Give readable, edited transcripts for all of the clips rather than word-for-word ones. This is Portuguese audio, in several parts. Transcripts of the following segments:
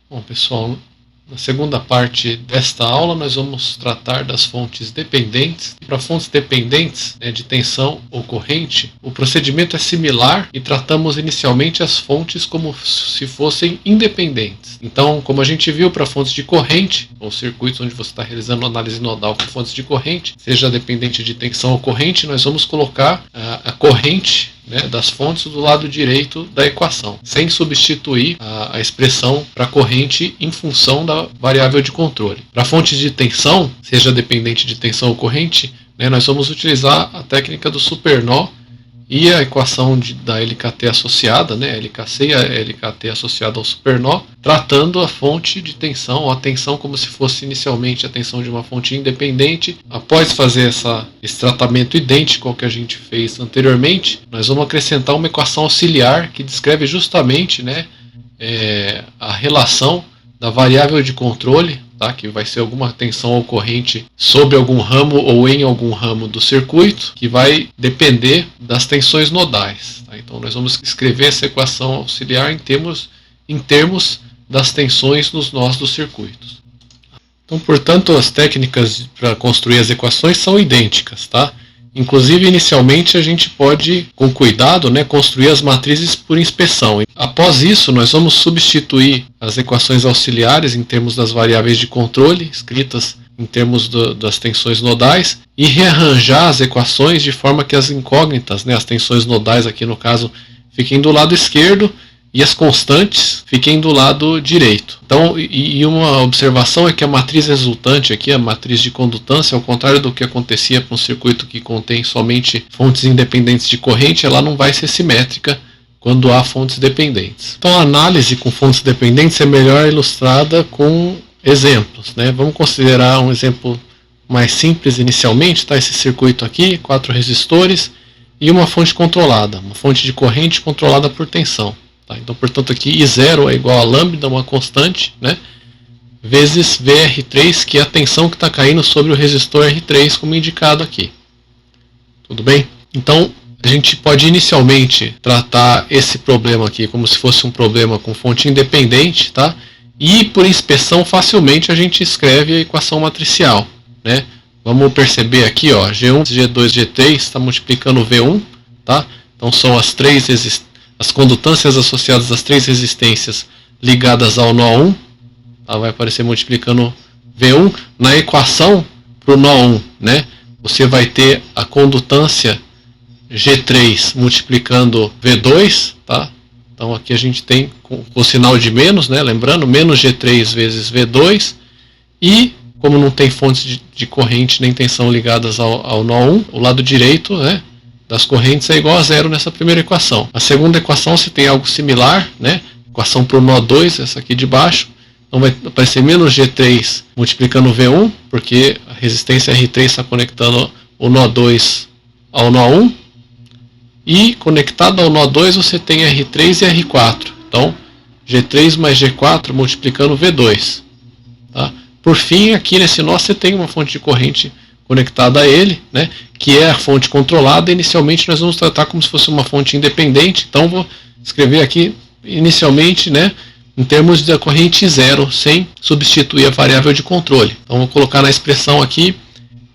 Bom, pessoal, na segunda parte desta aula nós vamos tratar das fontes dependentes. Para fontes dependentes, de tensão ou corrente, o procedimento é similar e tratamos inicialmente as fontes como se fossem independentes. Então, como a gente viu para fontes de corrente, ou circuitos onde você está realizando análise nodal com fontes de corrente, seja dependente de tensão ou corrente, nós vamos colocar a corrente das fontes do lado direito da equação, sem substituir a expressão para corrente em função da variável de controle. Para fontes de tensão, seja dependente de tensão ou corrente, nós vamos utilizar a técnica do supernó e a equação da LKT associada, a LKC e a LKT associada ao supernó, tratando a fonte de tensão, ou a tensão como se fosse inicialmente a tensão de uma fonte independente. Após fazer esse tratamento idêntico ao que a gente fez anteriormente, nós vamos acrescentar uma equação auxiliar que descreve justamente a relação da variável de controle, que vai ser alguma tensão ou corrente sobre algum ramo ou em algum ramo do circuito, que vai depender das tensões nodais. Então nós vamos escrever essa equação auxiliar em termos das tensões nos nós dos circuitos. Então, portanto, as técnicas para construir as equações são idênticas, Inclusive, inicialmente, a gente pode, com cuidado, construir as matrizes por inspeção. Após isso, nós vamos substituir as equações auxiliares em termos das variáveis de controle, escritas em termos das tensões nodais, e rearranjar as equações de forma que as incógnitas, as tensões nodais aqui no caso, fiquem do lado esquerdo, e as constantes fiquem do lado direito. Então, e uma observação é que a matriz resultante aqui, a matriz de condutância, ao contrário do que acontecia para um circuito que contém somente fontes independentes de corrente, ela não vai ser simétrica quando há fontes dependentes. Então, a análise com fontes dependentes é melhor ilustrada com exemplos. Vamos considerar um exemplo mais simples inicialmente, esse circuito aqui, 4 resistores e uma fonte controlada, uma fonte de corrente controlada por tensão. Então, portanto, aqui I0 é igual a lambda, uma constante, vezes VR3, que é a tensão que está caindo sobre o resistor R3, como indicado aqui. Tudo bem? Então, a gente pode inicialmente tratar esse problema aqui como se fosse um problema com fonte independente, E, por inspeção, facilmente a gente escreve a equação matricial, Vamos perceber aqui, G1, G2, G3 está multiplicando V1, Então, são as condutâncias associadas às 3 resistências ligadas ao nó 1, vai aparecer multiplicando V1. Na equação para o nó 1, você vai ter a condutância G3 multiplicando V2, Então aqui a gente tem com o sinal de menos, lembrando, menos G3 vezes V2, e como não tem fontes de corrente nem tensão ligadas ao nó 1, o lado direito, das correntes é igual a zero nessa primeira equação. A segunda equação você tem algo similar, equação para o nó 2, essa aqui de baixo. Então vai aparecer menos G3 multiplicando V1, porque a resistência R3 está conectando o nó 2 ao nó 1. E conectado ao nó 2 você tem R3 e R4. Então G3 mais G4 multiplicando V2. Por fim, aqui nesse nó você tem uma fonte de corrente conectada a ele, que é a fonte controlada. Inicialmente nós vamos tratar como se fosse uma fonte independente, então vou escrever aqui inicialmente em termos da corrente I0, sem substituir a variável de controle. Então vou colocar na expressão aqui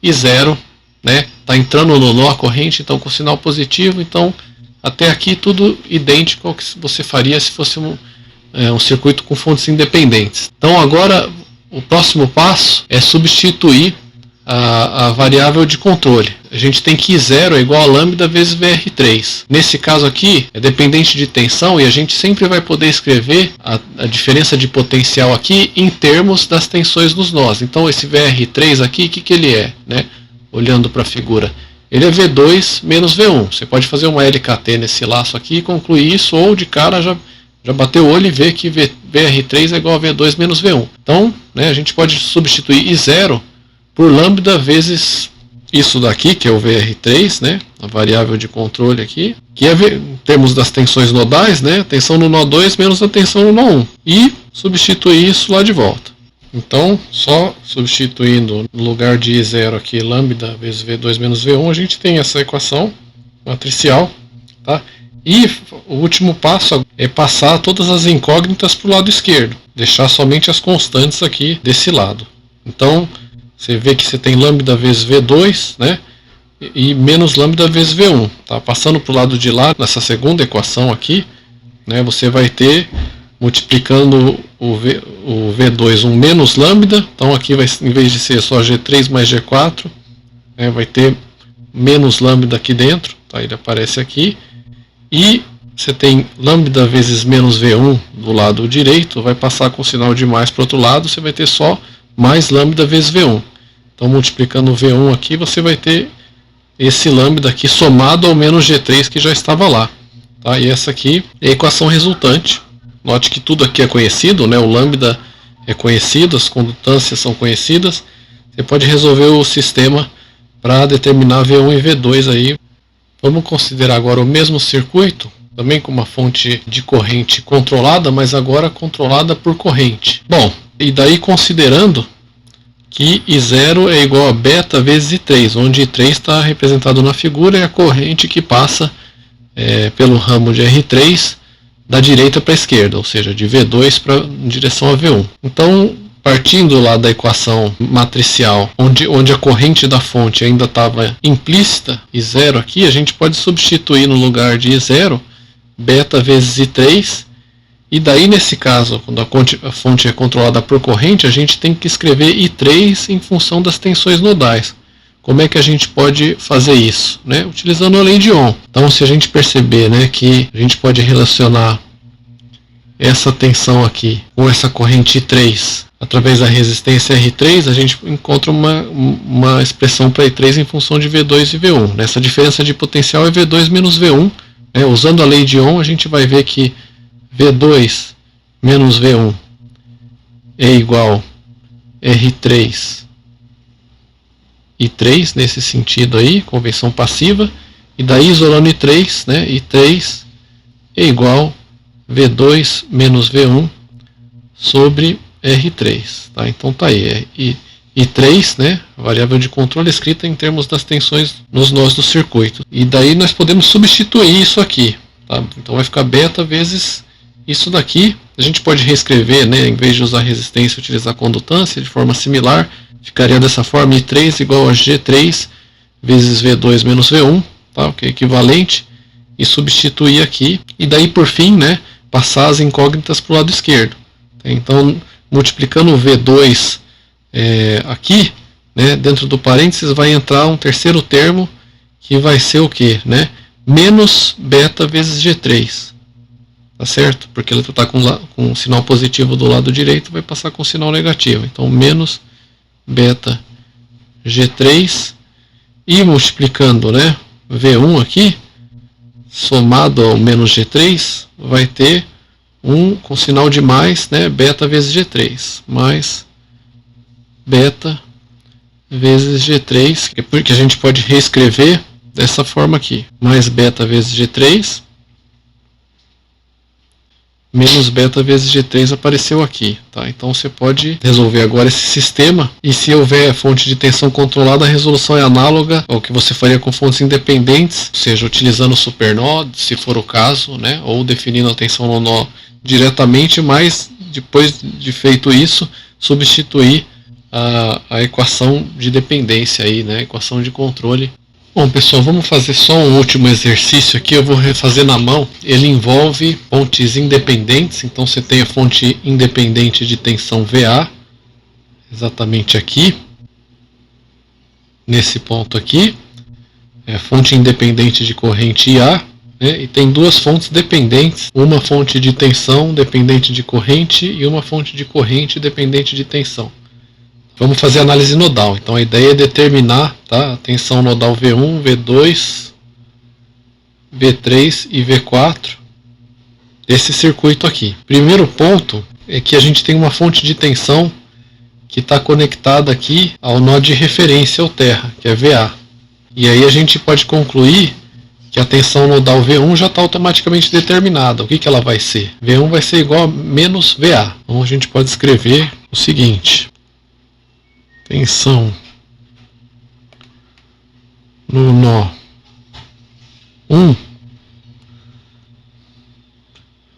I0, está entrando no nó a corrente, então com sinal positivo. Então até aqui tudo idêntico ao que você faria se fosse um circuito com fontes independentes. Então agora o próximo passo é substituir a variável de controle. A gente tem que I0 é igual a lambda vezes VR3. Nesse caso aqui, é dependente de tensão e a gente sempre vai poder escrever a diferença de potencial aqui em termos das tensões nos nós. Então esse VR3 aqui, o que ele é? Olhando para a figura, ele é V2 menos V1. Você pode fazer uma LKT nesse laço aqui e concluir isso, ou de cara já bater o olho e ver que VR3 é igual a V2 menos V1. Então, a gente pode substituir I0 por lambda vezes isso daqui, que é o VR3, a variável de controle aqui, que é em termos das tensões nodais, a tensão no nó 2 menos a tensão no nó 1, e substituir isso lá de volta. Então, só substituindo no lugar de I0 aqui, lambda vezes V2 menos V1, a gente tem essa equação matricial, E o último passo é passar todas as incógnitas para o lado esquerdo. deixar somente as constantes aqui desse lado. Então, você vê que você tem lambda vezes V2, né? E menos lambda vezes V1. Tá? Passando para o lado de lá, nessa segunda equação aqui, né, você vai ter, multiplicando o V2, um menos lambda. Então aqui, vai, em vez de ser só G3 mais G4, né, vai ter menos lambda aqui dentro. Tá? Ele aparece aqui. E você tem lambda vezes menos V1 do lado direito, vai passar com o sinal de mais para o outro lado, você vai ter só mais lambda vezes V1. Então, multiplicando o V1 aqui, você vai ter esse lambda aqui somado ao menos G3 que já estava lá. Tá? E essa aqui é a equação resultante. Note que tudo aqui é conhecido, né? O lambda é conhecido, as condutâncias são conhecidas. Você pode resolver o sistema para determinar V1 e V2 aí. Vamos considerar agora o mesmo circuito, também com uma fonte de corrente controlada, mas agora controlada por corrente. Bom, e daí considerando que I0 é igual a beta vezes I3, onde I3 está representado na figura, é a corrente que passa pelo ramo de R3 da direita para a esquerda, ou seja, de V2 em direção a V1. Então, partindo lá da equação matricial, onde a corrente da fonte ainda estava implícita, I0 aqui, a gente pode substituir no lugar de I0, beta vezes I3, e daí nesse caso, quando a fonte é controlada por corrente, a gente tem que escrever I3 em função das tensões nodais. Como é que a gente pode fazer isso? Né? Utilizando a lei de Ohm. Então, se a gente perceber, né, que a gente pode relacionar essa tensão aqui com essa corrente I3 através da resistência R3, a gente encontra uma expressão para I3 em função de V2 e V1. Essa diferença de potencial é V2 menos V1. Né? Usando a lei de Ohm, a gente vai ver que V2 menos V1 é igual R3 I3, nesse sentido aí, convenção passiva. E daí, isolando I3, né, I3 é igual V2 menos V1 sobre R3. Tá? Então tá aí, I3, né, variável de controle escrita em termos das tensões nos nós do circuito. E daí nós podemos substituir isso aqui. Tá? Então vai ficar beta vezes isso daqui. A gente pode reescrever, né, em vez de usar resistência, utilizar condutância de forma similar. Ficaria dessa forma, I3 igual a G3 vezes V2 menos V1, tá? Que é equivalente, e substituir aqui. E daí, por fim, né, passar as incógnitas para o lado esquerdo. Então, multiplicando o V2 aqui, né, dentro do parênteses vai entrar um terceiro termo, que vai ser o quê? Né? Menos beta vezes G3. Tá certo? Porque ele está com um sinal positivo do lado direito, vai passar com um sinal negativo. Então, menos beta G3, e multiplicando, né, V1 aqui, somado ao menos G3, vai ter um com sinal de mais, né, beta vezes G3, mais beta vezes G3, que a gente pode reescrever dessa forma aqui, mais beta vezes G3, menos beta vezes G3 apareceu aqui. Tá? Então você pode resolver agora esse sistema, e se houver fonte de tensão controlada, a resolução é análoga ao que você faria com fontes independentes, ou seja, utilizando o supernó, se for o caso, né? Ou definindo a tensão no nó diretamente, mas depois de feito isso, substituir a equação de dependência, aí, né? A equação de controle. Bom, pessoal, vamos fazer só um último exercício aqui, eu vou refazer na mão. Ele envolve fontes independentes, então você tem a fonte independente de tensão VA, exatamente aqui, nesse ponto aqui, fonte independente de corrente IA, né, e tem duas fontes dependentes, uma fonte de tensão dependente de corrente e uma fonte de corrente dependente de tensão. Vamos fazer análise nodal. Então a ideia é determinar, tá, a tensão nodal V1, V2, V3 e V4 desse circuito aqui. Primeiro ponto é que a gente tem uma fonte de tensão que está conectada aqui ao nó de referência, ao terra, que é VA. E aí a gente pode concluir que a tensão nodal V1 já está automaticamente determinada. O que ela vai ser? V1 vai ser igual a menos VA. Então a gente pode escrever o seguinte: tensão no nó 1,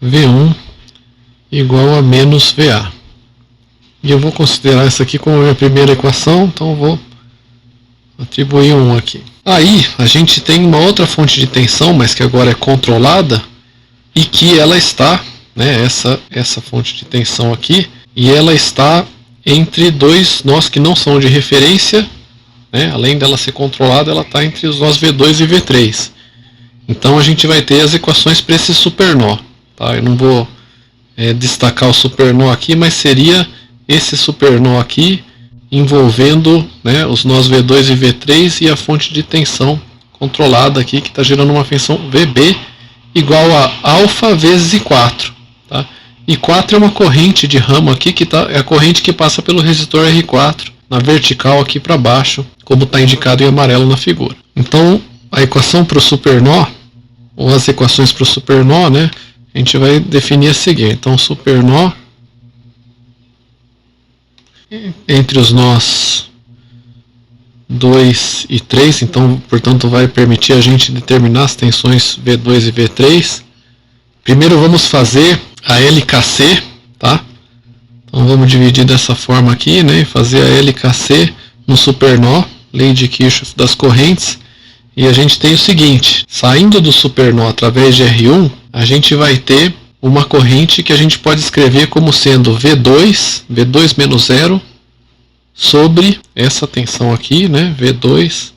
V1 igual a menos VA. E eu vou considerar essa aqui como a minha primeira equação, então eu vou atribuir 1 aqui. Aí a gente tem uma outra fonte de tensão, mas que agora é controlada, e que ela está, né, essa fonte de tensão aqui, e ela está entre dois nós que não são de referência, né, além dela ser controlada, ela está entre os nós V2 e V3. Então a gente vai ter as equações para esse supernó. Tá? Eu não vou destacar o supernó aqui, mas seria esse supernó aqui envolvendo, né, os nós V2 e V3 e a fonte de tensão controlada aqui, que está gerando uma tensão VB igual a alfa vezes I4. Tá? I4 é uma corrente de ramo aqui, que é a corrente que passa pelo resistor R4, na vertical aqui para baixo, como está indicado em amarelo na figura. Então, a equação para o supernó, ou as equações para o supernó, né, a gente vai definir a seguir. Então, supernó entre os nós 2 e 3, então, portanto, vai permitir a gente determinar as tensões V2 e V3. Primeiro vamos fazer a LKC, tá? Então vamos dividir dessa forma aqui, né, e fazer a LKC no supernó, lei de Kirchhoff das correntes. E a gente tem o seguinte, saindo do supernó através de R1, a gente vai ter uma corrente que a gente pode escrever como sendo V2 menos 0, sobre essa tensão aqui, né, V2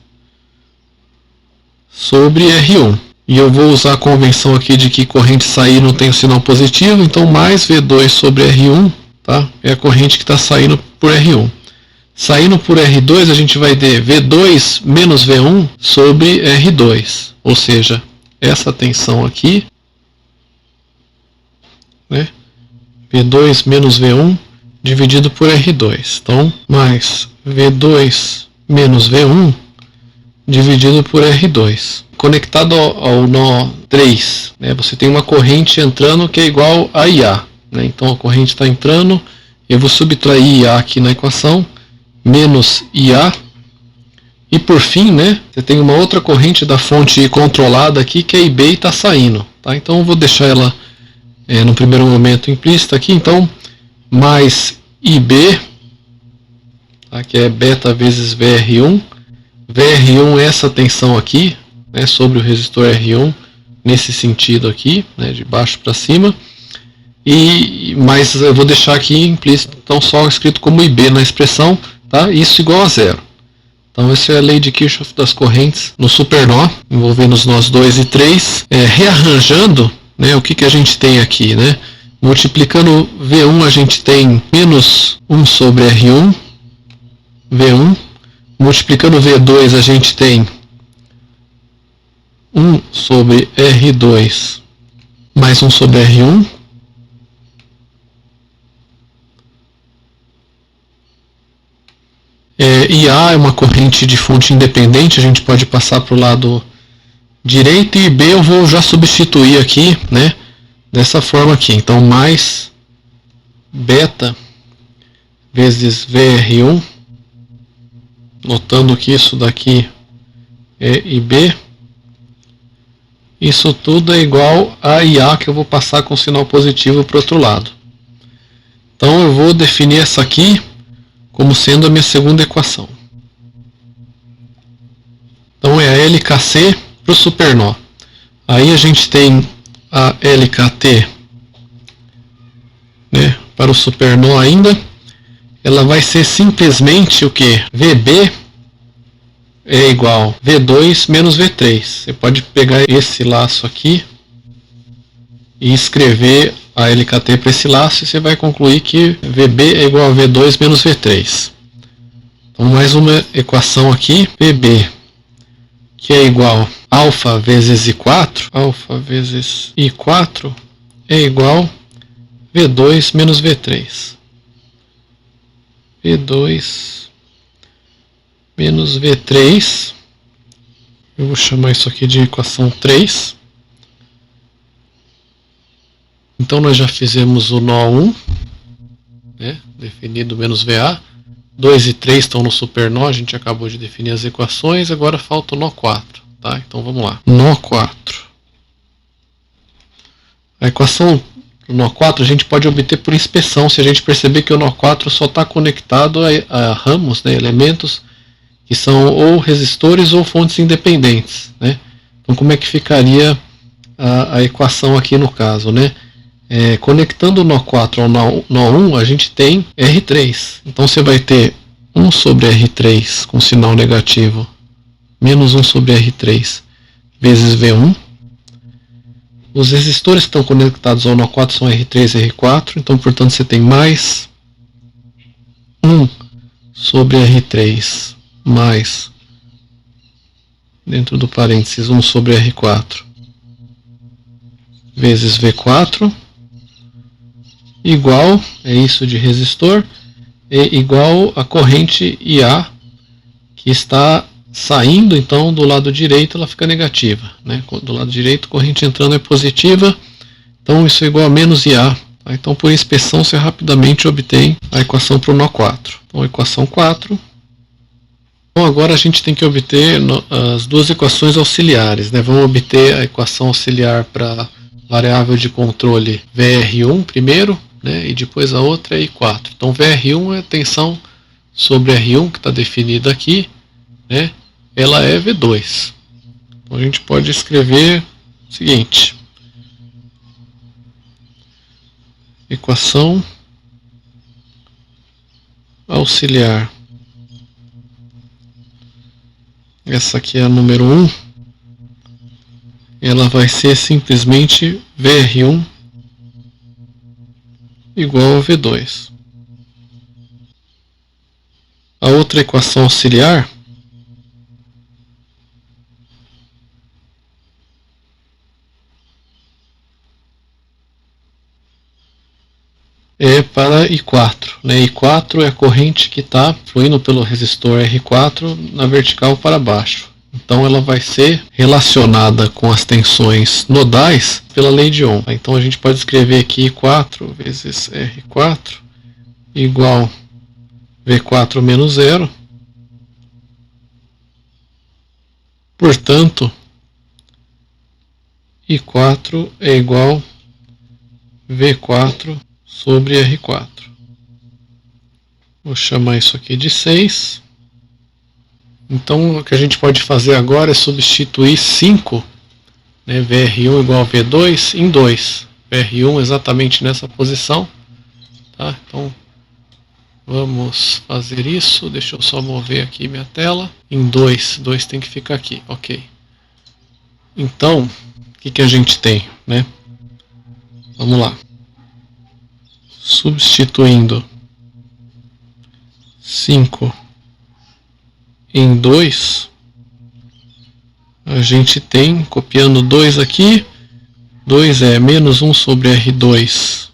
sobre R1. E eu vou usar a convenção aqui de que corrente sair não tem o sinal positivo, então mais V2 sobre R1, tá, é a corrente que está saindo por R1. Saindo por R2, a gente vai ter V2 menos V1 sobre R2, ou seja, essa tensão aqui, né, V2 menos V1 dividido por R2. Então, mais V2 menos V1 dividido por R2. Conectado ao nó 3, né, você tem uma corrente entrando que é igual a IA. Né, então, a corrente está entrando, eu vou subtrair IA aqui na equação, menos IA. E por fim, né, você tem uma outra corrente da fonte controlada aqui, que é IB e está saindo. Tá? Então eu vou deixar ela no primeiro momento implícita aqui. Então, mais IB, tá, que é beta vezes VR1. VR1 é essa tensão aqui, né, sobre o resistor R1, nesse sentido aqui, né, de baixo para cima. Mas eu vou deixar aqui implícito, então só escrito como IB na expressão, tá? Isso igual a zero. Então essa é a lei de Kirchhoff das correntes no supernó, envolvendo os nós 2 e 3. Rearranjando, né, o que a gente tem aqui, né? Multiplicando V1 a gente tem menos 1 sobre R1, V1. Multiplicando V2 a gente tem 1 sobre R2 mais 1 sobre R1. IA é uma corrente de fonte independente, a gente pode passar para o lado direito, e B eu vou já substituir aqui, né, dessa forma aqui. Então, mais beta vezes VR1, notando que isso daqui é IB. Isso tudo é igual a IA, que eu vou passar com sinal positivo para o outro lado. Então eu vou definir essa aqui como sendo a minha segunda equação. Então é a LKC para o supernó. Aí a gente tem a LKT, né, para o supernó ainda. Ela vai ser simplesmente o que? VB é igual V2 menos V3. Você pode pegar esse laço aqui e escrever a LKT para esse laço, e você vai concluir que VB é igual a V2 menos V3. Então, mais uma equação aqui, VB, que é igual a alfa vezes I4, alfa vezes I4 é igual a V2 menos V3. V2 menos V3, eu vou chamar isso aqui de equação 3. Então nós já fizemos o nó 1, né, definido menos VA. 2 e 3 estão no supernó, a gente acabou de definir as equações, agora falta o nó 4. Tá? Então vamos lá. Nó 4. A equação no nó 4, a gente pode obter por inspeção, se a gente perceber que o nó 4 só está conectado a ramos, né, elementos que são ou resistores ou fontes independentes, né? Então como é que ficaria a equação aqui no caso, né? Conectando o nó 4 ao nó 1, a gente tem R3. Então você vai ter 1 sobre R3 com sinal negativo, menos 1 sobre R3, vezes V1. Os resistores que estão conectados ao nó 4 são R3 e R4, então portanto você tem mais 1 sobre R3 mais, dentro do parênteses, 1 sobre R4 vezes V4, igual, é isso de resistor, é igual a corrente IA, que está saindo, então do lado direito ela fica negativa, né? Do lado direito, corrente entrando é positiva, então isso é igual a menos IA. Tá? Então por inspeção você rapidamente obtém a equação para o nó 4. Então equação 4. Então agora a gente tem que obter as duas equações auxiliares, né? Vamos obter a equação auxiliar para variável de controle VR1 primeiro, né? E depois a outra é I4. Então VR1 é a tensão sobre R1, que está definida aqui, né? Ela é V2. Então a gente pode escrever o seguinte: equação auxiliar. Essa aqui é a número 1. Ela vai ser simplesmente VR1 igual a V2. A outra equação auxiliar é para I4. Né? I4 é a corrente que está fluindo pelo resistor R4 na vertical para baixo. Então ela vai ser relacionada com as tensões nodais pela lei de Ohm. Então a gente pode escrever aqui I4 vezes R4 igual V4 menos 0. Portanto, I4 é igual V4 sobre R4. Vou chamar isso aqui de 6. Então o que a gente pode fazer agora é substituir 5, né, VR1 igual a V2, em 2. VR1 exatamente nessa posição. Tá? Então vamos fazer isso. Deixa eu só mover aqui minha tela. Em 2, 2 tem que ficar aqui. Ok. Então, o que a gente tem? Né? Vamos lá. Substituindo 5 em 2, a gente tem, copiando 2 aqui, 2 é menos 1 sobre R2,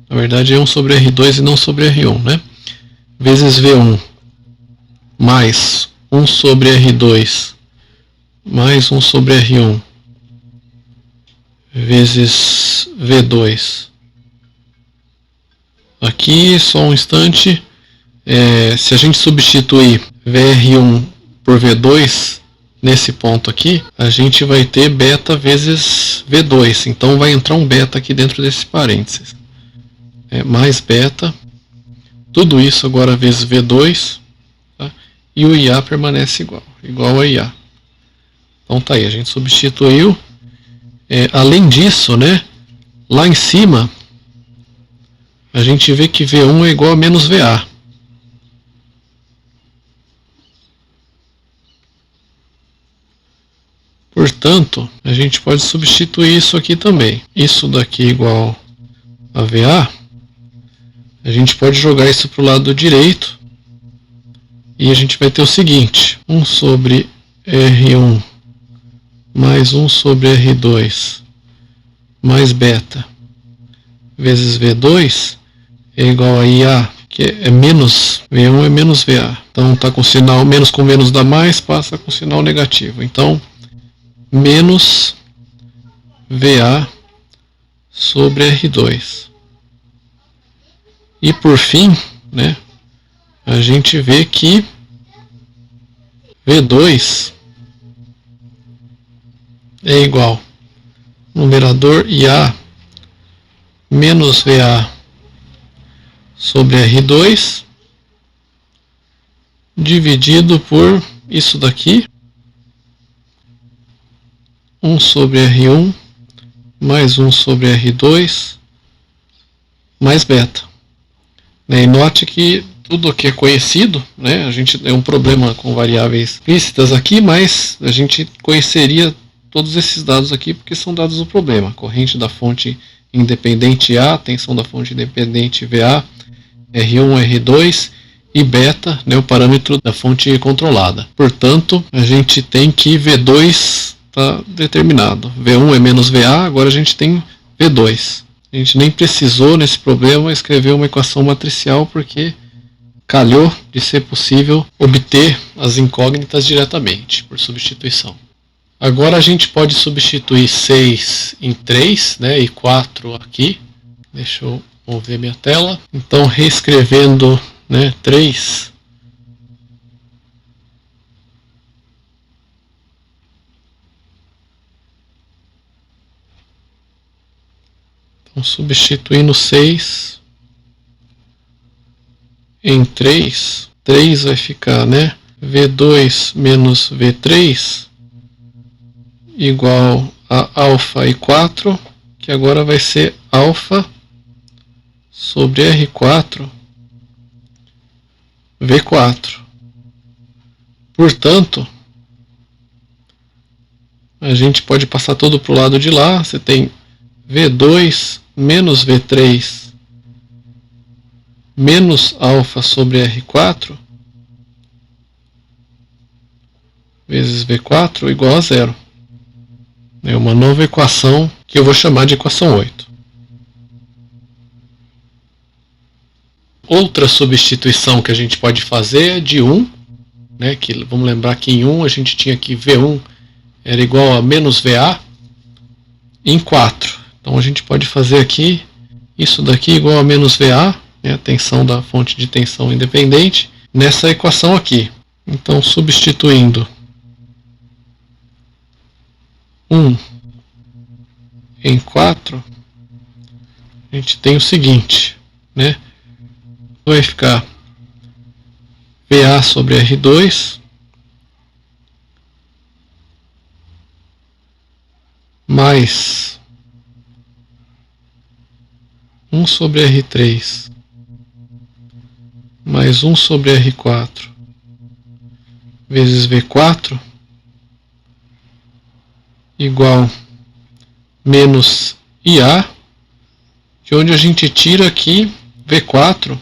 na verdade é 1 sobre R2 e não sobre R1, né? Vezes V1, mais 1 sobre R2, mais 1 sobre R1, vezes V2. Aqui, só um instante, se a gente substituir VR1 por V2 nesse ponto aqui, a gente vai ter beta vezes V2, então vai entrar um beta aqui dentro desse parênteses. Mais beta, tudo isso agora vezes V2, tá? E o IA permanece igual a IA. Então tá aí, a gente substituiu. Além disso, né, lá em cima, a gente vê que V1 é igual a menos VA. Portanto, a gente pode substituir isso aqui também. Isso daqui igual a VA. A gente pode jogar isso para o lado direito. E a gente vai ter o seguinte. 1 sobre R1 mais 1 sobre R2 mais beta vezes V2 é igual a IA, que é menos, V1 é menos VA. Então está com sinal, menos com menos dá mais, passa com sinal negativo. Então, menos VA sobre R2. E por fim, né, a gente vê que V2 é igual numerador IA menos VA sobre R2 dividido por isso daqui, 1 sobre R1 mais 1 sobre R2 mais beta. E note que tudo que é conhecido, né, a gente tem um problema com variáveis explícitas aqui, mas a gente conheceria todos esses dados aqui porque são dados do problema. Corrente da fonte independente A, tensão da fonte independente VA, R1, R2 e beta, né, o parâmetro da fonte controlada. Portanto, a gente tem que V2 está determinado. V1 é menos VA, agora a gente tem V2. A gente nem precisou nesse problema escrever uma equação matricial porque calhou de ser possível obter as incógnitas diretamente, por substituição. Agora a gente pode substituir 6 em 3, né, e 4 aqui. Deixa eu mover minha tela. Então, reescrevendo, né, 3. Então, substituindo 6 em 3, 3 vai ficar, né, V2 menos V3 igual a alfa e 4, que agora vai ser alfa sobre R4 V4. Portanto, a gente pode passar todo para o lado de lá. Você tem V2 menos V3 menos alfa sobre R4 vezes V4 igual a 0. É uma nova equação que eu vou chamar de equação 8. Outra substituição que a gente pode fazer é de 1, né, que vamos lembrar que em 1 a gente tinha que V1 era igual a menos VA em 4. Então a gente pode fazer aqui isso daqui igual a menos VA, né, a tensão da fonte de tensão independente, nessa equação aqui. Então, substituindo 1 em 4, a gente tem o seguinte, né? Vai ficar VA sobre R2 mais 1 sobre R3 mais 1 sobre R4 vezes V4 igual menos IA, de onde a gente tira aqui V4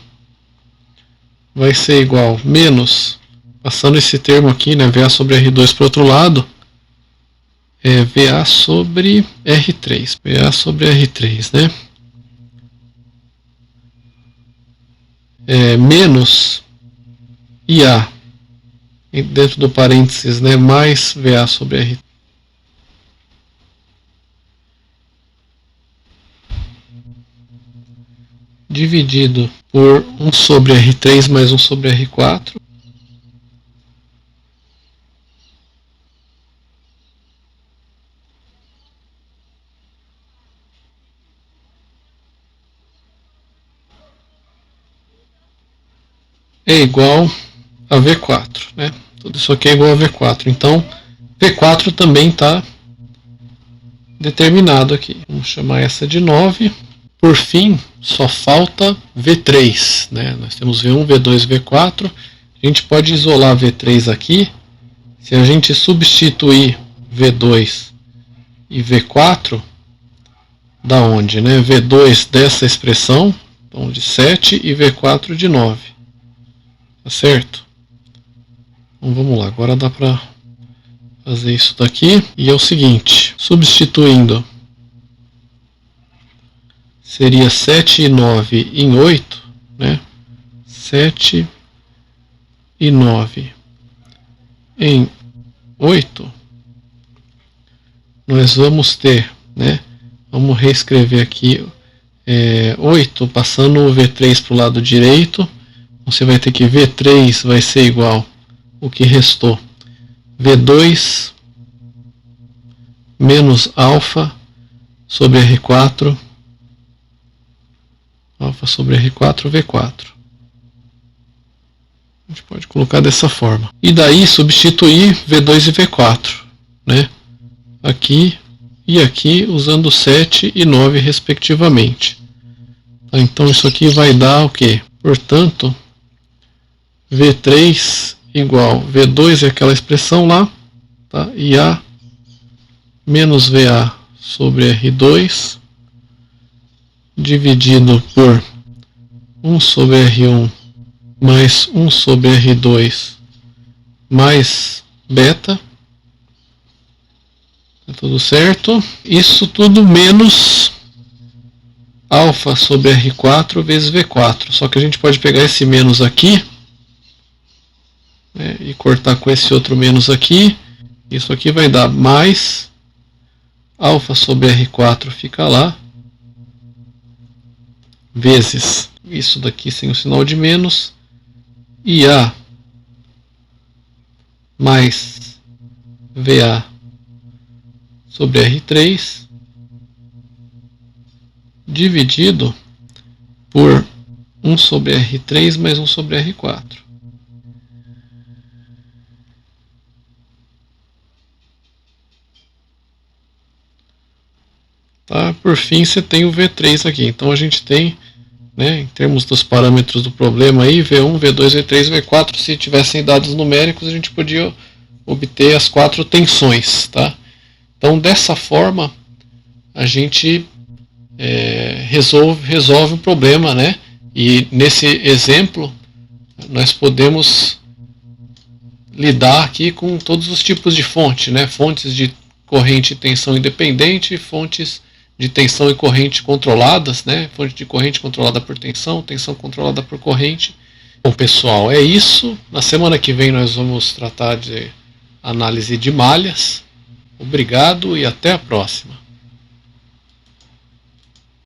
vai ser igual menos, passando esse termo aqui, né, VA sobre R2 para o outro lado, é VA sobre R3, VA sobre R3, né, menos IA, dentro do parênteses, né, mais VA sobre R3. Dividido por 1 sobre R3 mais 1 sobre R4. É igual a V4, né? Tudo isso aqui é igual a V4. Então, V4 também está determinado aqui. Vamos chamar essa de 9. Por fim, só falta V3, né? Nós temos V1, V2, V4. A gente pode isolar V3 aqui. Se a gente substituir V2 e V4, da onde, né? V2 dessa expressão, então de 7, e V4 de 9. Tá certo? Então vamos lá, agora dá para fazer isso daqui. E é o seguinte, substituindo, seria 7 e 9 em 8, né? 7 e 9 em 8, nós vamos ter, né? Vamos reescrever aqui 8, passando o V3 para o lado direito. Você vai ter que V3 vai ser igual o que restou, V2 menos alfa sobre R4 Alfa sobre R4, V4. A gente pode colocar dessa forma. E daí substituir V2 e V4, né? Aqui e aqui, usando 7 e 9 respectivamente. Tá, então isso aqui vai dar o quê? Portanto, V3 igual V2 é aquela expressão lá, tá? E A menos VA sobre R2 dividido por 1 sobre R1 mais 1 sobre R2 mais beta. Tá tudo certo? Isso tudo menos alfa sobre R4 vezes V4. Só que a gente pode pegar esse menos aqui, né, e cortar com esse outro menos aqui. Isso aqui vai dar mais alfa sobre R4 fica lá, vezes isso daqui sem o sinal de menos, IA mais VA sobre R3 dividido por 1 sobre R3 mais 1 sobre R4. Tá? Por fim, você tem o V3 aqui. Então a gente tem, né, em termos dos parâmetros do problema aí, V1, V2, V3, V4. Se tivessem dados numéricos, a gente podia obter as 4 tensões. Tá? Então, dessa forma, a gente resolve o problema, né? E nesse exemplo, nós podemos lidar aqui com todos os tipos de fonte, né? Fontes de corrente e tensão independente, fontes de tensão e corrente controladas, né? Fonte de corrente controlada por tensão, tensão controlada por corrente. Bom, pessoal, é isso. Na semana que vem nós vamos tratar de análise de malhas. Obrigado e até a próxima.